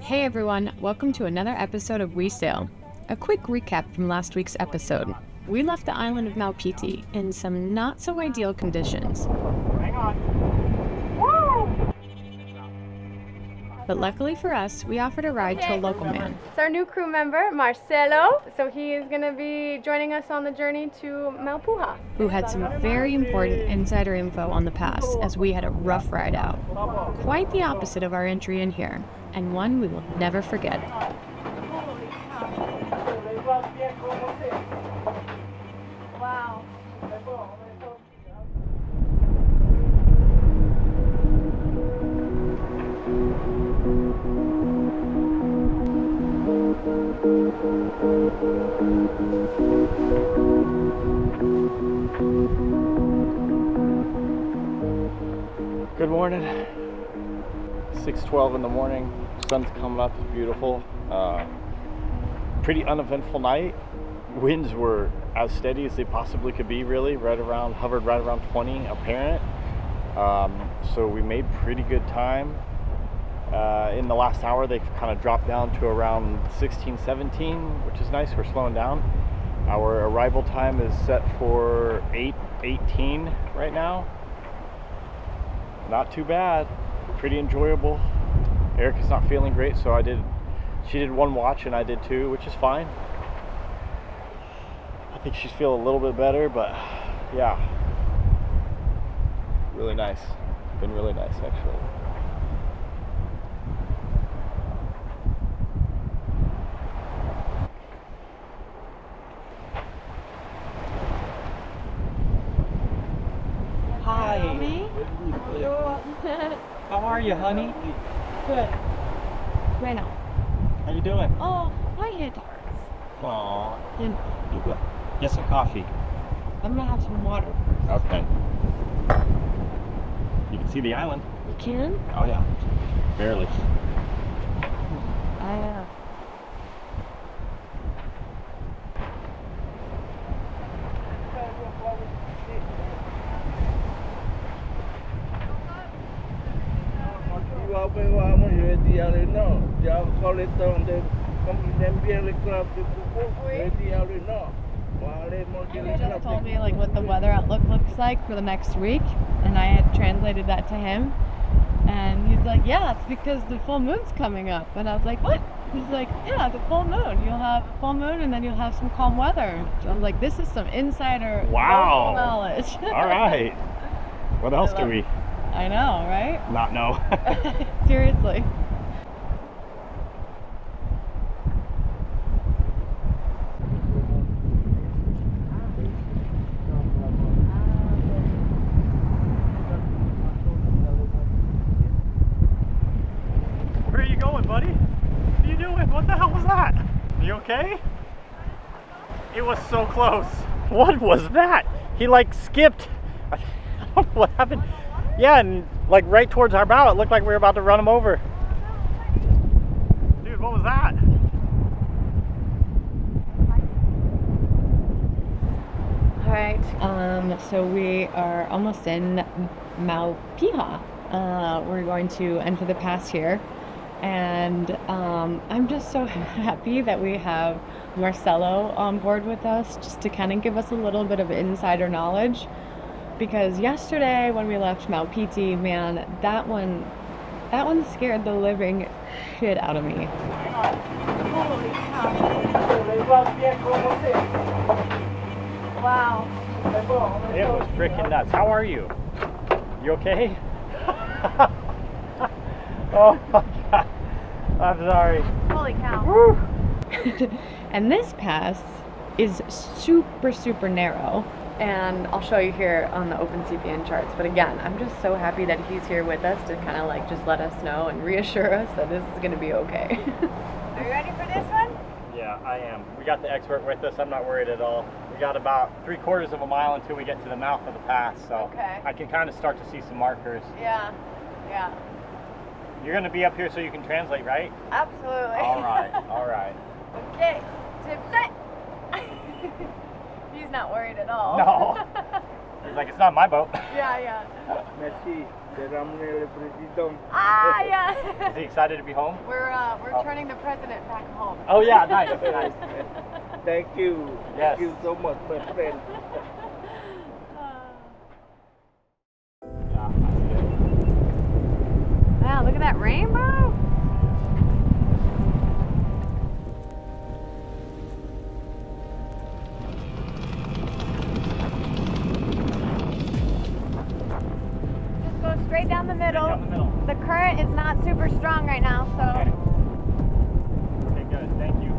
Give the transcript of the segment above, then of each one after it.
Hey everyone, welcome to another episode of WESail. A quick recap from last week's episode. We left the island of Maupiti in some not so ideal conditions. Hang on. Woo! But luckily for us, we offered a ride to a local man. It's our new crew member, Marcelo. So he is going to be joining us on the journey to Maupiha'a. Who had some very important insider info on the pass as we had a rough ride out. Quite the opposite of our entry in here, and one we will never forget. Wow. Good morning. 6:12 in the morning. Sun's coming up. It's beautiful. Pretty uneventful night. Winds were as steady as they possibly could be. Really, hovered right around 20 apparent. So we made pretty good time. In the last hour, they kind of dropped down to around 16, 17, which is nice. We're slowing down. Our arrival time is set for 8:18 right now. Not too bad. Pretty enjoyable. Erica's not feeling great, so she did one watch and I did two, which is fine. I think she's feeling a little bit better, but yeah. Really nice. Been really nice, actually. Hi. How are you, honey? Good. Right now. How you doing? Oh, my head. Aw. Yeah. Get some coffee. I'm gonna have some water. Okay. You can see the island. You can? Oh yeah. Barely. He just told me like what the weather outlook looks like for the next week, and I had translated that to him, and he's like, yeah, it's because the full moon's coming up. And I was like, what? He's like, yeah, the full moon. You'll have a full moon and then you'll have some calm weather. So I'm like, this is some insider Wow. knowledge. All right. What else do we I know, right? not know? Seriously. Where are you going, buddy? What are you doing? What the hell was that? You okay? It was so close. What was that? He like skipped. I don't know what happened. Yeah, and like right towards our bow, it looked like we were about to run him over. Dude, what was that? All right. So we are almost in Maupiha'a. We're going to enter the pass here, and I'm just so happy that we have Marcelo on board with us, just to kind of give us a little bit of insider knowledge. Because yesterday when we left Maupiti, man, that one scared the living shit out of me. Wow. It was freaking nuts. How are you? You okay? Oh my god. I'm sorry. Holy cow. Woo. And this pass is super, super narrow. And I'll show you here on the open CPN charts. But again, I'm just so happy that he's here with us to kind of like just let us know and reassure us that this is going to be okay. Are you ready for this one? Yeah, I am. We got the expert with us. I'm not worried at all. We got about 3/4 of a mile until we get to the mouth of the pass, so Okay. I can kind of start to see some markers. Yeah. Yeah. You're going to be up here so you can translate, right? Absolutely. All right. All right. Okay. Tip set. He's not worried at all. No. He's like, it's not my boat. Yeah, yeah. Merci. Ah, yeah. Is he excited to be home? We're turning the president back home. Oh yeah, nice, nice. Thank you. Yes. Thank you so much, my friend. Wow, look at that rainbow. Just go straight down the middle. Down the middle. The current is not super strong right now, so. Okay, good. Thank you.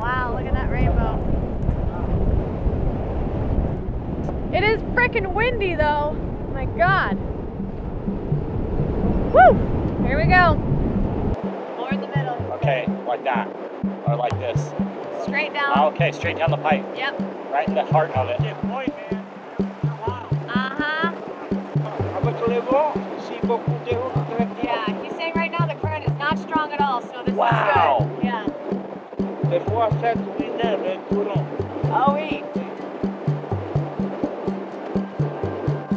Wow, look at that rainbow. It is frickin' windy though. My God. Woo! Here we go. More in the middle. Okay, like that. Or like this. Straight down. Okay, straight down the pipe. Yep. Right in the heart of it. Uh-huh. Yeah, he's saying right now the current is not strong at all, so this Wow. is good. Yeah. Oh, oui.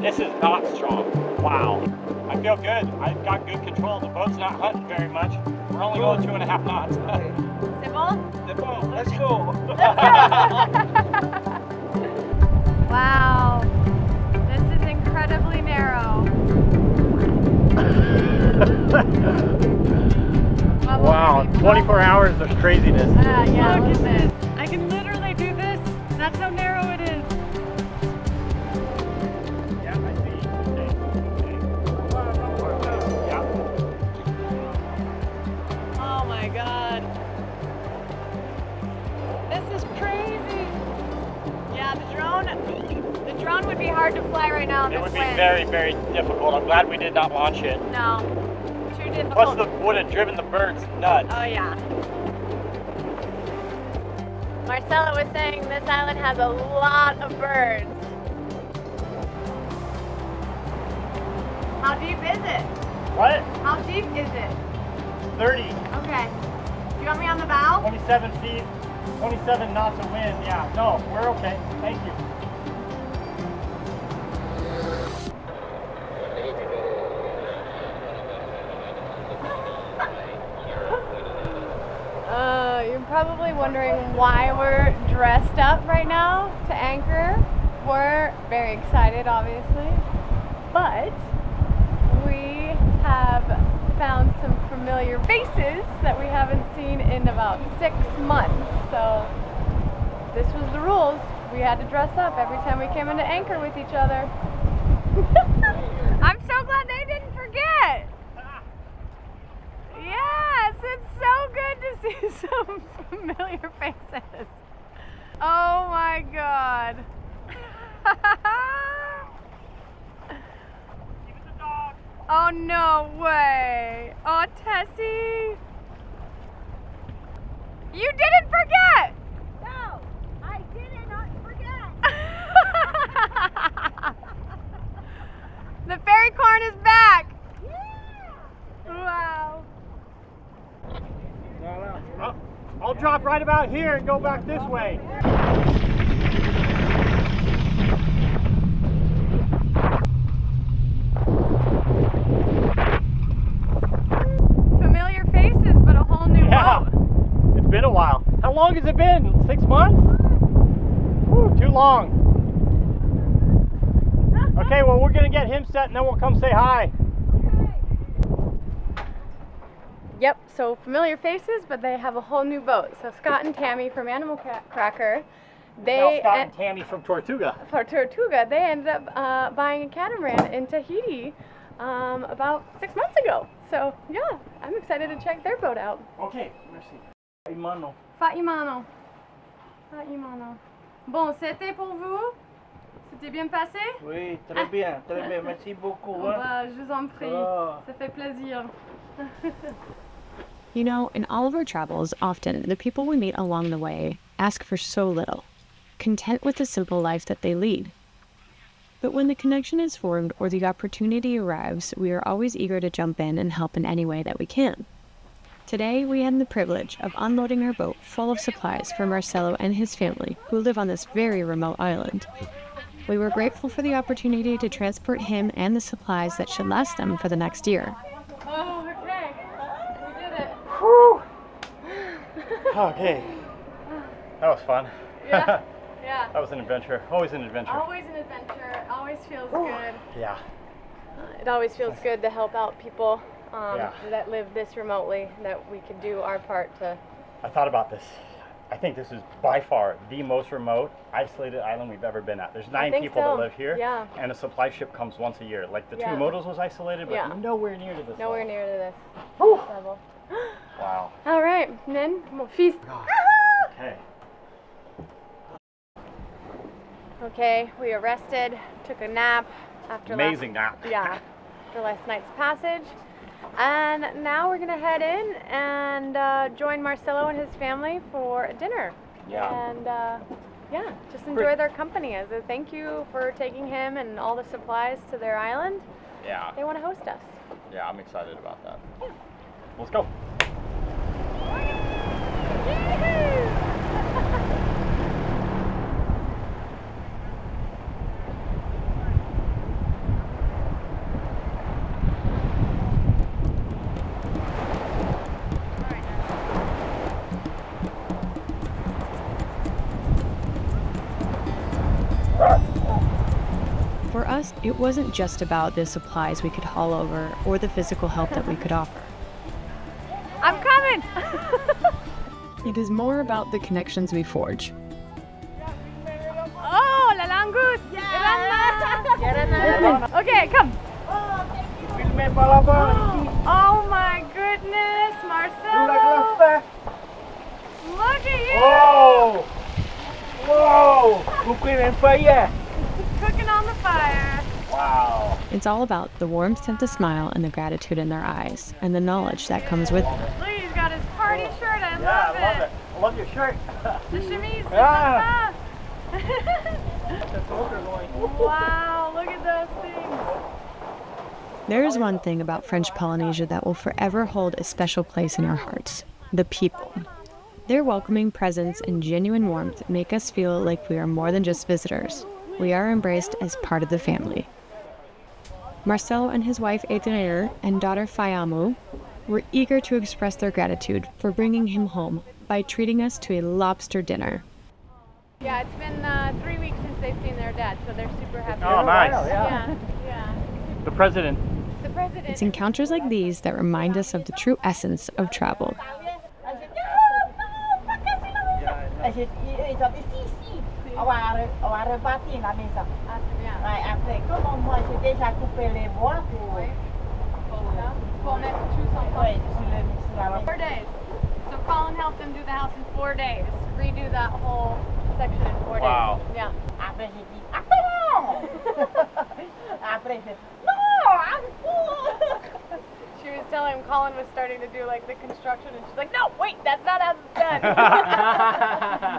This is not strong. Wow. I feel good. I've got good control. The boat's not hunting very much. We're only going 2.5 knots. C'est bon? Let's go. Wow. This is incredibly narrow. Wow, 24 hours of craziness. Yeah, Look look at at this. I can literally do this. That's how narrow it is. Yeah, I see. Yeah. Oh my God. This is crazy. Yeah, the drone would be hard to fly right now in It this would be wind. very, very difficult. I'm glad we did not launch it. No, too difficult. Plus, the would have driven the birds nuts. Oh yeah. Marcelo was saying this island has a lot of birds. How deep is it? What? How deep is it? 30, Okay. Do you want me on the bow? 27 feet, 27 knots of wind. Yeah, no, we're okay. Thank you. You're probably wondering why we're dressed up right now to anchor. We're very excited, obviously, but we have found some familiar faces that we haven't seen in about 6 months. So this was the rules. We had to dress up every time we came into anchor with each other. I'm so glad they didn't forget. Yes, it's so good to see some familiar faces. Oh my God. Oh, no way. Oh, Tessie. You didn't forget. No, I did not forget. The fairy corn is back. Yeah. Wow. I'll drop right about here and go back this way. Familiar faces, but a whole new Yeah. boat. It's been a while. How long has it been? 6 months? Whew, too long. Okay, well, we're gonna get him set and then we'll come say hi. Yep, so familiar faces, but they have a whole new boat. So Scott and Tammy from Animal Cracker, Now they Scott and Tammy from Tortuga. for Tortuga, they ended up buying a catamaran in Tahiti about 6 months ago. So yeah, I'm excited to check their boat out. Okay, merci. Mano. Faimano. Faimano. Bon, c'était pour vous? C'était bien passé? Oui, très bien, très bien. Merci beaucoup. Oh, bah, je vous en prie. Oh. Ça fait plaisir. You know, in all of our travels, often the people we meet along the way ask for so little, content with the simple life that they lead. But when the connection is formed or the opportunity arrives, we are always eager to jump in and help in any way that we can. Today, we had the privilege of unloading our boat full of supplies for Marcelo and his family, who live on this very remote island. We were grateful for the opportunity to transport him and the supplies that should last them for the next year. Oh, okay. We did it. Whew. Okay. That was fun. Yeah. Yeah. That was an adventure. Always an adventure. Always an adventure. Always feels good. Yeah. It always feels good to help out people Yeah. that live this remotely, that we could do our part to. I thought about this. I think this is by far the most remote, isolated island we've ever been at. There's 9 think people so. that live here, Yeah. and a supply ship comes once a year. Like the Yeah. two Motos was isolated, but Yeah. nowhere near to this Nowhere level. near to this Whew. level. Wow. All right, then we'll feast. Okay. Okay, we are rested, took a nap after Amazing nap. after last night's passage. And now we're gonna head in and join Marcelo and his family for dinner. Yeah. And yeah, just enjoy their company as a thank you for taking him and all the supplies to their island. Yeah. They want to host us. Yeah, I'm excited about that. Let's go. For us, it wasn't just about the supplies we could haul over or the physical help that we could offer. I'm coming! It is more about the connections we forge. Oh, la langoust! Okay, come. Filme para apa? Oh my goodness, You Marcelo! like lobster? Look at you! Wow! Wow! Cooking and fire! Cooking on the fire. Wow! It's all about the warmth of the smile and the gratitude in their eyes, and the knowledge that comes with it. Look, he's got his party shirt. I Yeah, love I love it. I love your shirt. The chemise. Ah. Wow, look at those things. There is one thing about French Polynesia that will forever hold a special place in our hearts: the people. Their welcoming presence and genuine warmth make us feel like we are more than just visitors. We are embraced as part of the family. Marcelo and his wife Adrienne and daughter Fayamu were eager to express their gratitude for bringing him home by treating us to a lobster dinner. Yeah, it's been 3 weeks since they've seen their dad, so they're super happy. Oh, nice. Yeah, yeah. The president. The president. It's encounters like these that remind us of the true essence of travel. Ils ont dit si, on va repartir la maison. Ah, c'est bien. Ouais, après, comme moi j'ai déjà coupé les bois pour, Pour mettre tout son temps. ouais, sur la maison. 4 days. So Colin helped them do the house in 4 days. Redo that whole section in 4 Wow. days. Yeah. Après j'ai dit, après non! Après j'ai dit, non, She was telling him Colin was starting to do like the construction, and she's like, "No, wait, that's not how it's done."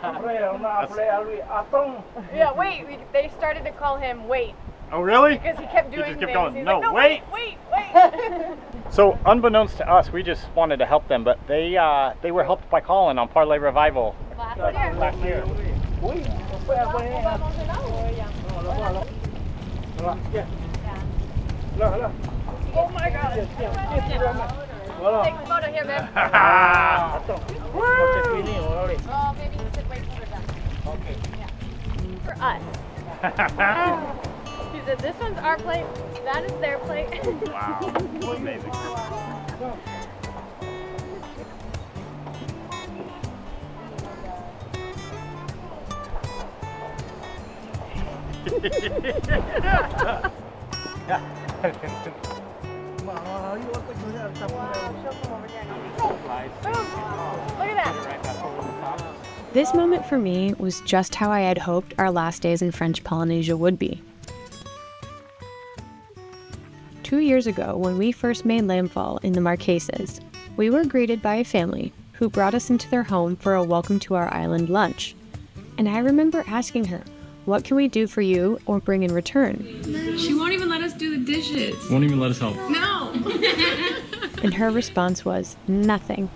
Après, on a appelé à lui, attends! Yeah, wait. They started to call him Wait Oh, really? because he kept He doing just kept things. going, He's "No, like, wait." wait. So, unbeknownst to us, we just wanted to help them, but they were helped by Colin on Parlay Revival Last year. last year. Oui, on peut abonner. On va manger là ou Là, voilà. Voilà, tiens. Là, là. Oh my God. Voilà. Take a photo here, babe. Attends. Quand c'est fini, on va aller. Oh, maybe you should wait till we're done. Ok. For us. He said, "This one's our plate. That is their plate." Wow, amazing. Mahal, you want to do that? Look at that. This moment for me was just how I had hoped our last days in French Polynesia would be. 2 years ago, when we first made landfall in the Marquesas, we were greeted by a family who brought us into their home for a welcome to our island lunch. And I remember asking her, "What can we do for you or bring in return?" She won't even let us do the dishes. Won't even let us help. No. And her response was, "Nothing.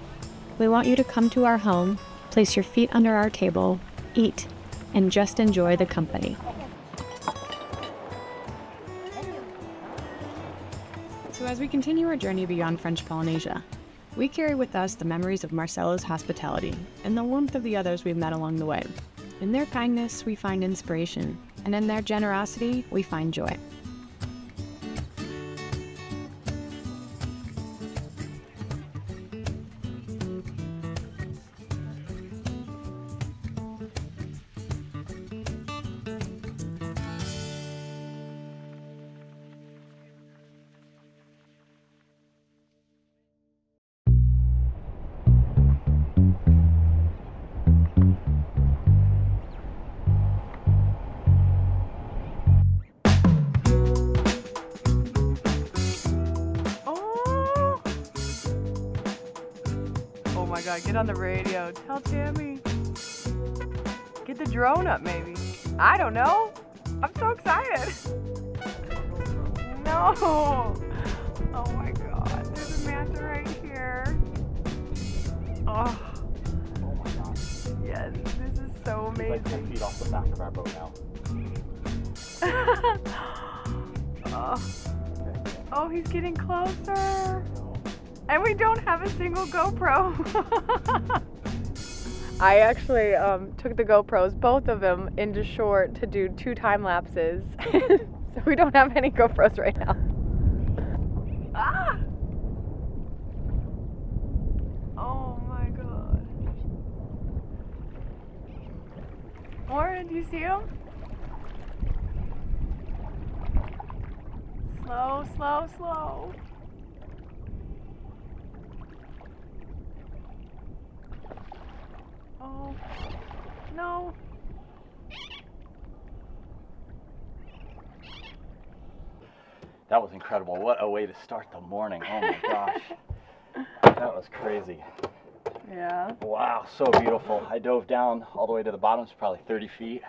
We want you to come to our home, place your feet under our table, eat, and just enjoy the company." As we continue our journey beyond French Polynesia, we carry with us the memories of Marcelo's hospitality and the warmth of the others we've met along the way. In their kindness, we find inspiration, and in their generosity, we find joy. Oh my god, get on the radio. Tell Tammy. Get the drone up maybe. I don't know. I'm so excited. No. Oh my god. There's a manta right here. Oh. Oh my gosh. Yes, this is so He's like 10 amazing. feet off the back of our boat now. Oh, he's getting closer. And we don't have a single GoPro. I actually took the GoPros, both of them, into shore to do 2 time lapses. So we don't have any GoPros right now. Ah! Oh my god. Warren, do you see him? Slow, slow, slow. Oh, no. That was incredible. What a way to start the morning. Oh my gosh. That was crazy. Yeah. Wow, so beautiful. I dove down all the way to the bottom, it's probably 30 feet.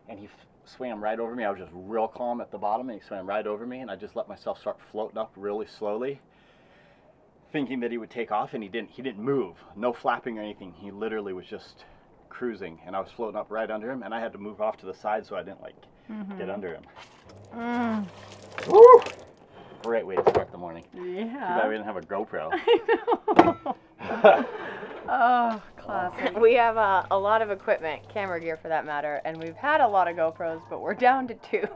And he swam right over me. I was just real calm at the bottom, and he swam right over me, and I just let myself start floating up really slowly, thinking that he would take off, and he didn't move. No flapping or anything. He literally was just cruising, and I was floating up right under him, and I had to move off to the side so I didn't like get under him. Woo! Great way to start the morning. Yeah. Too bad we didn't have a GoPro. I know. Oh, classic. We have a lot of equipment, camera gear for that matter, and we've had a lot of GoPros, but we're down to 2.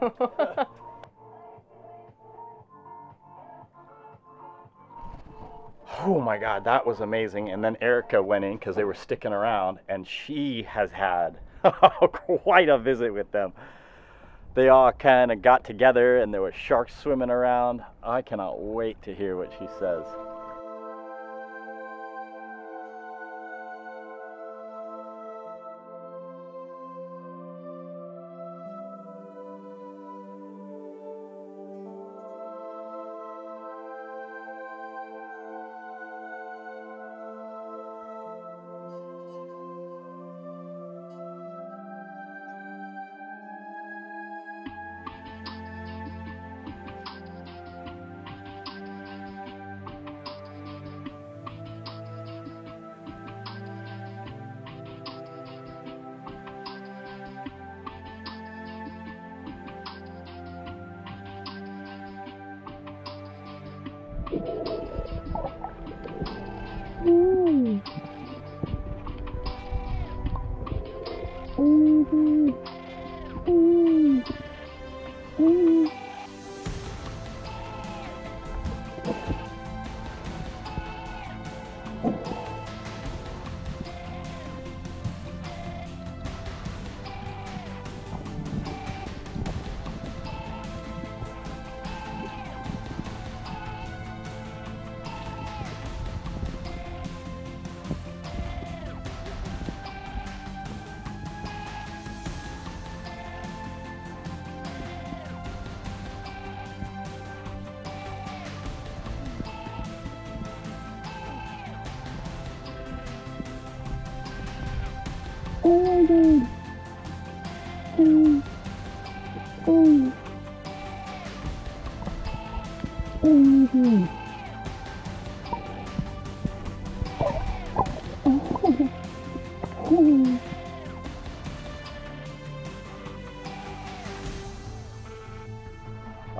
Oh my god, that was amazing. And then Erica went in because they were sticking around, and she has had quite a visit with them. They all kind of got together, and there were sharks swimming around. I cannot wait to hear what she says.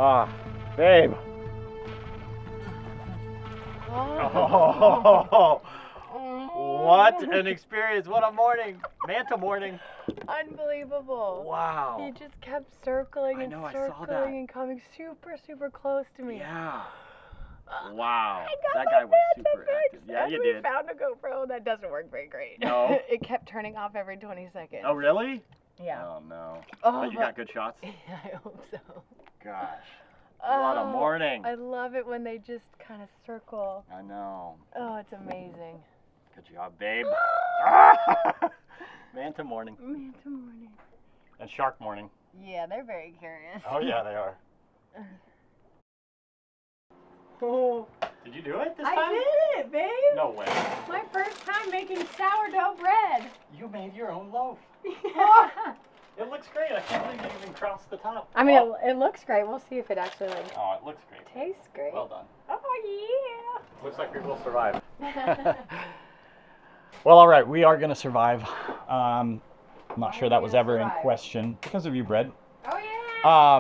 Ah, babe. What an experience. What a morning. Manta morning. Unbelievable. Wow. He just kept circling and I saw that. circling and coming super, super close to me. Yeah. Wow. I got That my guy was Manta super active. fixed, Yeah, and you we did. found a GoPro that doesn't work very great. No? It kept turning off every 20 seconds. Oh, really? Yeah. Oh, no. Oh, But you got good shots? I hope so. Gosh. What a morning. I love it when they just kind of circle. I know. Oh, it's amazing. Good job, babe. Manta morning. Manta morning. And shark morning. Yeah, they're very curious. Oh, yeah, they are. Oh. Did you do it this time? I did it, babe. No way. My first time making sourdough bread. You made your own loaf. Yeah. It looks great. I can't believe you even crossed the top. I mean, it looks great. We'll see if it actually like Oh, it looks great. tastes great. Well done. Oh Looks like we will survive. yeah. Well, all right, we are going to survive. I'm not sure are that we was gonna ever in survive? question because of you, Bread. Oh yeah.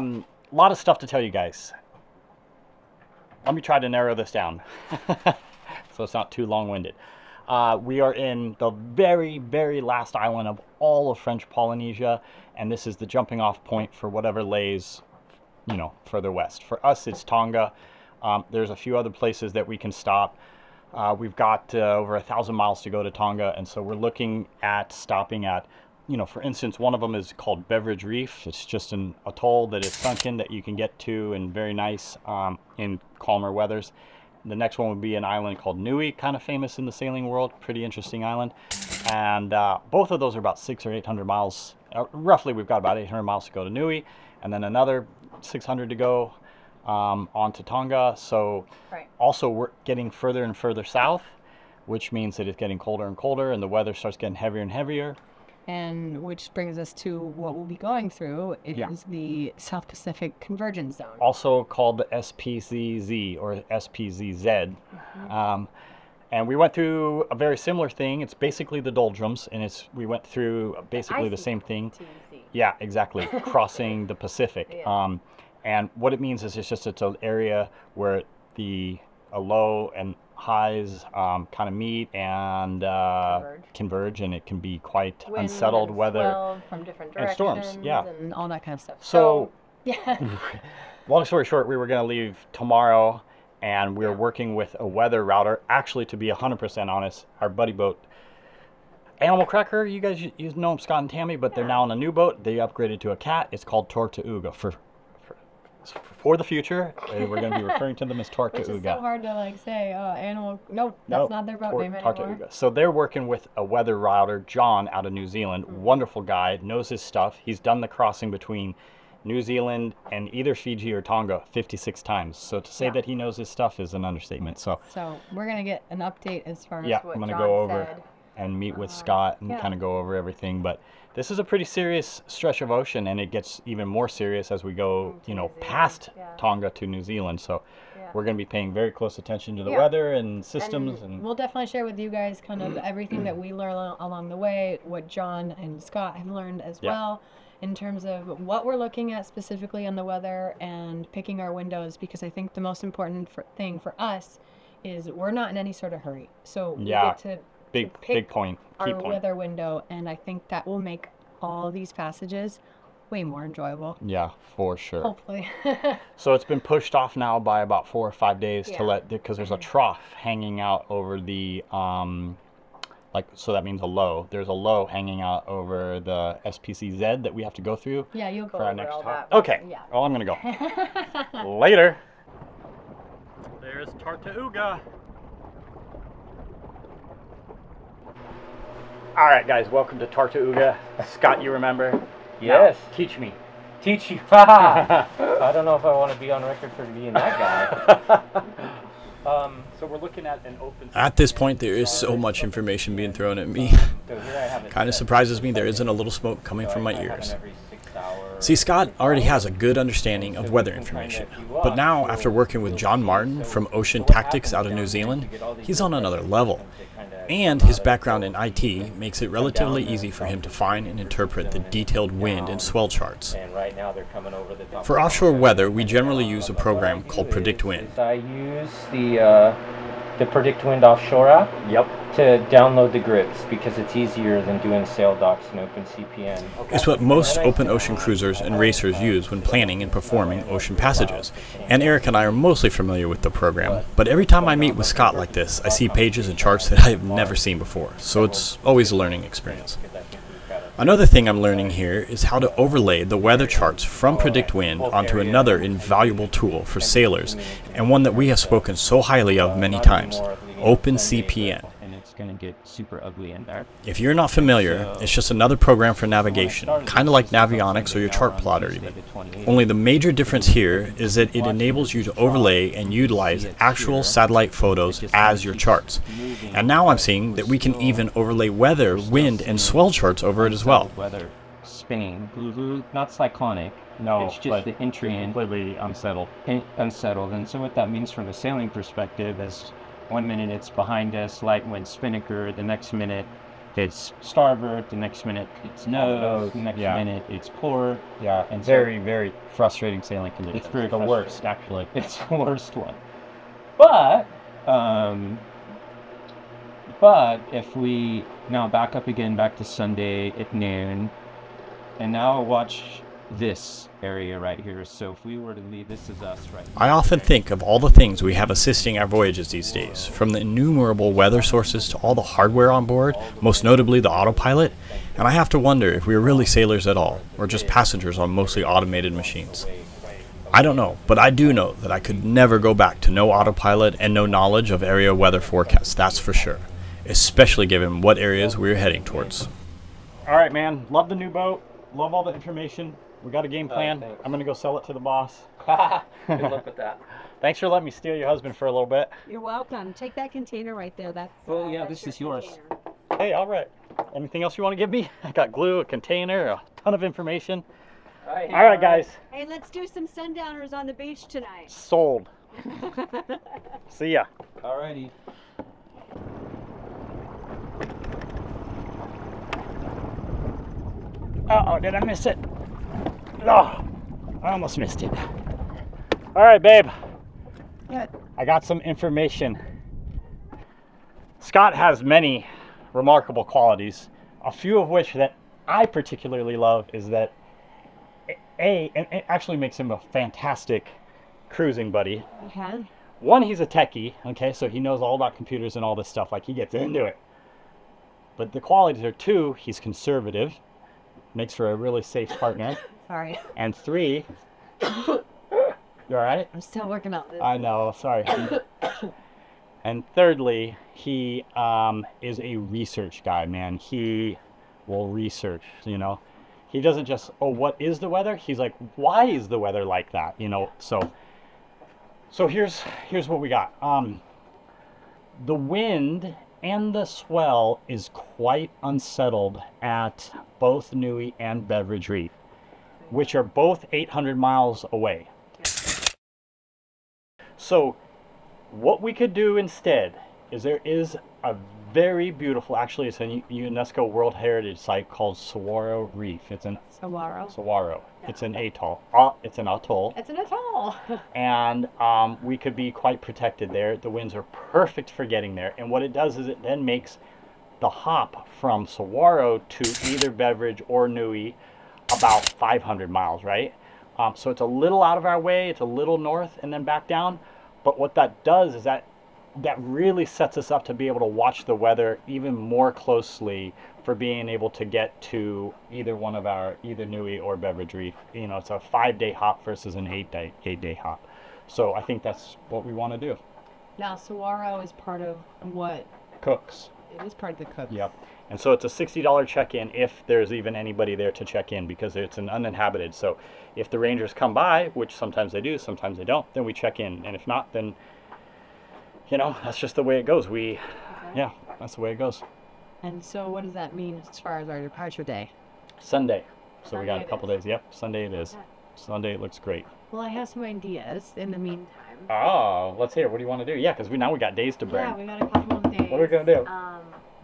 A lot of stuff to tell you guys. Let me try to narrow this down so it's not too long-winded. We are in the very, very last island of all of French Polynesia, and this is the jumping off point for whatever lays, you know, further west. For us, it's Tonga. There's a few other places that we can stop. We've got over 1,000 miles to go to Tonga, and so we're looking at stopping at, you know, for instance, one of them is called Beverage Reef. It's just an atoll that is sunken that you can get to and very nice in calmer weathers. The next one would be an island called Nui, kind of famous in the sailing world, pretty interesting island. And both of those are about 600 or 800 miles. Roughly, we've got about 800 miles to go to Nui, and then another 600 to go on to Tonga. So also we're getting further and further south, which means that it's getting colder and colder, and the weather starts getting heavier and heavier. And which brings us to what we'll be going through. It is the South Pacific Convergence Zone. Also called the SPZZ or SPZZ. And we went through a very similar thing. It's basically the doldrums, and we went through basically the same thing. Yeah, exactly. Crossing the Pacific. Yeah. And what it means is it's an area where the low and highs kind of meet and converge, and it can be quite unsettled weather from different and directions storms. Yeah, and all that kind of stuff. So yeah. long story short, we were going to leave tomorrow, and we're working with a weather router. Actually, to be 100% honest, our buddy boat, Animal Cracker, you guys you know Scott and Tammy, but they're now on a new boat. They upgraded to a cat. It's called Tortuga for the future. We're going to be referring to them as Tortuga. Which is so hard to like say. Animal. Nope, that's not their boat name anymore. Tortuga. So they're working with a weather router, John, out of New Zealand. Wonderful guy, knows his stuff. He's done the crossing between New Zealand and either Fiji or Tonga 56 times. So to say that he knows his stuff is an understatement. So we're gonna get an update as far as what I'm gonna John go over said. and meet with Scott and kind of go over everything. But this is a pretty serious stretch of ocean, and it gets even more serious as we go, you know, past Tonga to New Zealand. So we're going to be paying very close attention to the weather and systems. And we'll definitely share with you guys kind of everything that we learn along the way, what John and Scott have learned as well, in terms of what we're looking at specifically on the weather and picking our windows, because I think the most important thing for us is we're not in any sort of hurry. So we get to big point. Our weather window, and I think that will make all these passages way more enjoyable. Yeah, for sure. Hopefully. So it's been pushed off now by about 4 or 5 days because there's a trough hanging out over the so that means a low. There's a low hanging out over the SPCZ that we have to go through. Yeah, you'll go for our over next all stop. that. Okay. Yeah. Well, I'm gonna go. Later. There's Tortuga. All right, guys, welcome to Tortuga. Scott, you remember? Yes. Now, teach me. Teach you. I don't know if I want to be on record for being that guy. So we're looking at an open... At this point, there is so much information being thrown at me. Kind of surprises me there isn't a little smoke coming from my ears. See, Scott already has a good understanding of weather information, but now, after working with John Martin from Ocean Tactics out of New Zealand, he's on another level. And his background in IT makes it relatively easy for him to find and interpret the detailed wind and swell charts. For offshore weather, we generally use a program called Predict Wind. I use the Predict Wind offshore app. Yep. to download the grips because it's easier than doing sail docs and OpenCPN. It's what most open ocean cruisers and racers use when planning and performing ocean passages. And Eric and I are mostly familiar with the program, but every time I meet with Scott like this, I see pages and charts that I've never seen before, so it's always a learning experience. Another thing I'm learning here is how to overlay the weather charts from Predict Wind onto another invaluable tool for sailors, and one that we have spoken so highly of many times, OpenCPN. Going to get super ugly in there. If you're not familiar, it's just another program for navigation, kind of like Navionics or your chart plotter even. Only the major difference here is that it enables you to overlay and utilize actual satellite photos as your charts. And now I'm seeing that we can even overlay weather, wind, and swell charts over it as well. Weather spinning, not cyclonic. No, it's just the entry in completely unsettled. Unsettled. And so what that means from a sailing perspective is 1 minute it's behind us, light wind spinnaker, the next minute it's starboard, the next minute it's nose, the next minute it's port. Yeah, and very, very frustrating sailing conditions. It's very the worst, actually. It's the worst one. But if we now back up again, back to Sunday at noon, and now watch this area right here. So if we were to leave, this is us right now. I often think of all the things we have assisting our voyages these days, from the innumerable weather sources to all the hardware on board, most notably the autopilot, and I have to wonder if we're really sailors at all, or just passengers on mostly automated machines. I don't know, but I do know that I could never go back to no autopilot and no knowledge of area weather forecasts, that's for sure, especially given what areas we're heading towards. All right, man, love the new boat, love all the information. We got a game plan. I'm gonna go sell it to the boss. Good luck with that. Thanks for letting me steal your husband for a little bit. You're welcome. Take that container right there. That's yeah, this is yours. Container. Hey, all right. Anything else you want to give me? I got glue, a container, a ton of information. All right, guys. Hey, let's do some sundowners on the beach tonight. Sold. See ya. Alrighty. Uh-oh, did I miss it? Oh, I almost missed it. All right, babe. Yeah. I got some information. Scott has many remarkable qualities, a few of which that I particularly love is that and it actually makes him a fantastic cruising buddy. Okay. One, he's a techie, okay, so he knows all about computers and all this stuff, like he gets into it. But the qualities are two, he's conservative, makes for a really safe partner. Sorry. And three, you all right? I'm still working out this. I know, sorry. And thirdly, he is a research guy, man. He will research, you know. He doesn't just, oh, what is the weather? He's like, why is the weather like that? You know, so here's what we got. The wind and the swell is quite unsettled at both Nui and Beveridge Reef, which are both 800 miles away. So what we could do instead is there is a very beautiful, actually it's a UNESCO World Heritage Site called Saguaro Reef. It's an Saguaro. It's an atoll. It's an atoll. It's an atoll. And we could be quite protected there. The winds are perfect for getting there. And what it does is it then makes the hop from Saguaro to either Beveridge or Nui about 500 miles, right? So it's a little out of our way. It's a little north and then back down. But what that does is that really sets us up to be able to watch the weather even more closely for being able to get to either one of our, either Nui or Beveridge Reef. You know, it's a 5-day hop versus an 8-day hop. So I think that's what we want to do. Now, Saguaro is part of what? Cooks. It is part of the Cooks. Yep. And so it's a $60 check-in if there's even anybody there to check in, because it's an uninhabited. So if the rangers come by, which sometimes they do, sometimes they don't, then we check in. And if not, then, you know, that's just the way it goes. Yeah, that's the way it goes. And so what does that mean as far as our departure day? Sunday. So we got a couple days. Yep, Sunday it is. Sunday it looks great. Well, I have some ideas in the meantime. Oh, let's hear. What do you want to do? Yeah, because now we got days to burn. Yeah, we got a couple of days. What are we going to do?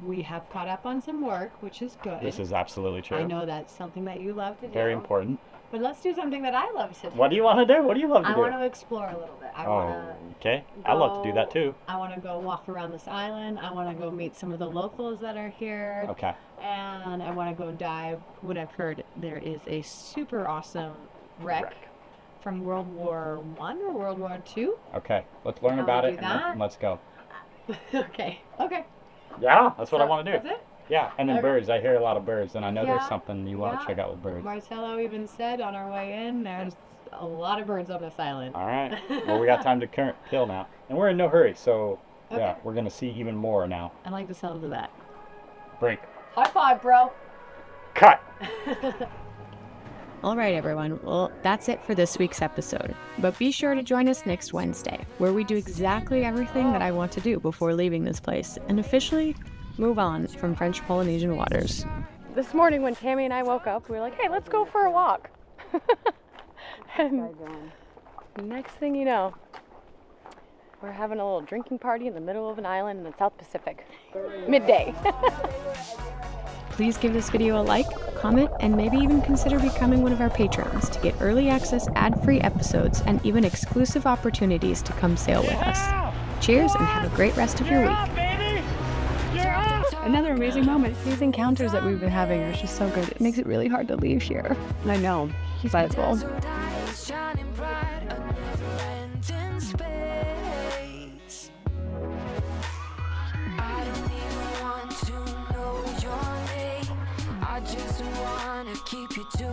We have caught up on some work, which is good. This is absolutely true. I know that's something that you love to do. Very important. But let's do something that I love to do. What do you want to do? What do you love to do? I want to explore a little bit. Okay. I love to do that too. I want to go walk around this island. I want to go meet some of the locals that are here. Okay. And I want to go dive. What I've heard, there is a super awesome wreck from World War I or World War II. Okay. Let's learn about it and let's go. Okay. Yeah, that's what I want to do. That's it? Yeah, and then birds. I hear a lot of birds, and I know there's something you want to check out with birds. Marcelo even said on our way in, there's a lot of birds on this island. All right. Well, we got time to kill now. And we're in no hurry, so yeah, we're going to see even more now. I like the sound of that. Break. High five, bro. Cut. All right, everyone. Well, that's it for this week's episode. But be sure to join us next Wednesday, where we do exactly everything that I want to do before leaving this place and officially move on from French Polynesian waters. This morning when Tammy and I woke up, we were like, hey, let's go for a walk. And next thing you know, we're having a little drinking party in the middle of an island in the South Pacific. Midday. Please give this video a like, comment, and maybe even consider becoming one of our patrons to get early access, ad-free episodes, and even exclusive opportunities to come sail with us. Cheers and have a great rest of your week. Another amazing moment. These encounters that we've been having are just so good. It makes it really hard to leave here. I know. He's sizable. Just wanna keep you to